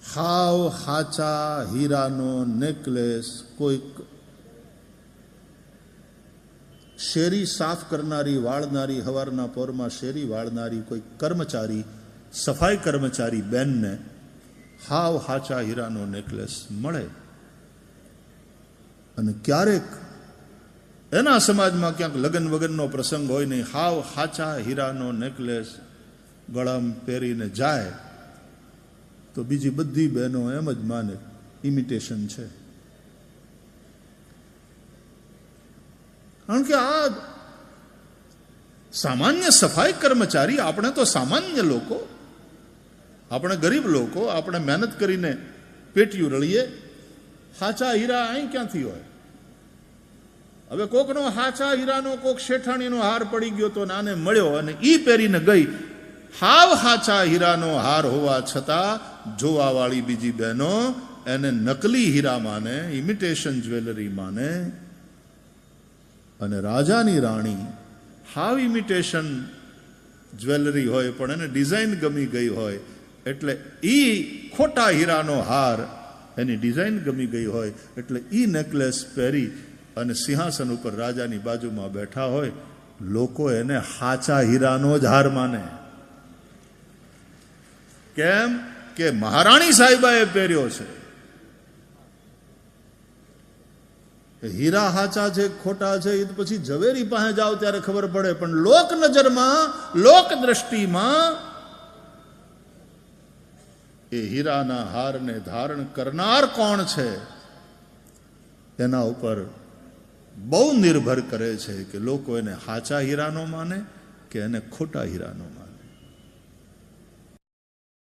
હાવ હાચા હીરાનો necklace કોઈક શેરી સાફ કરનારી વાળનારી, હવારના પોરમાં શેરી વાળનારી કોઈ કર્મચારી, સફાઈ કર્મચારી બેનને હાવ હાચા હીરાનો નેકલેસ મળે અને ક્યારેક એના સમાજમાં ક્યાંક લગ્ન વગનનો પ્રસંગ હોય નહીં, હાવ હાચા હીરાનો નેકલેસ ગળામાં પહેરીને જાય તો બીજી બધી બહેનો એમ જ માને ઇમિટેશન છે. કારણ કે આ સામાન્ય સફાઈ કર્મચારી, આપણે તો સામાન્ય લોકો, આપણે ગરીબ લોકો, આપણે મહેનત કરીને પેટીયું રળીએ, હાચા હીરા અહીં ક્યાંથી હોય? હવે કોકનો હાચા હીરાનો કોક શેઠાણીનો હાર પડી ગયો તો નાને મળ્યો અને ઈ પહેરીને ગઈ, હાવ હાચા હીરાનો હાર હોવા છતાં જોવાવાળી બીજી બહેનો એને નકલી હીરા માને, ઇમિટેશન જ્વેલરી માને. અને રાજાની રાણી હાવ ઇમિટેશન જ્વેલરી હોય પણ એને ડિઝાઇન ગમી ગઈ હોય એટલે ઈ ખોટા હીરાનો હાર, એની ડિઝાઇન ગમી ગઈ હોય એટલે ઈ નેકલેસ પહેરી અને સિંહાસન ઉપર રાજાની બાજુમાં બેઠા હોય, લોકો એને હાચા હીરાનો જ હાર માને. કેમ કે મહારાણી સાહેબાએ પહેર્યો છે. હીરા હાચા છે ખોટા છે એ તો પછી ઝવેરી પાસે જાઓ ત્યારે ખબર પડે, પણ લોક નજરમાં, લોક દ્રષ્ટિમાં એ હીરાના હારને ધારણ કરનાર કોણ છે એના ઉપર બહુ નિર્ભર કરે છે કે લોકો એને હાચા હીરાનો માને કે એને ખોટા હીરાનો માને.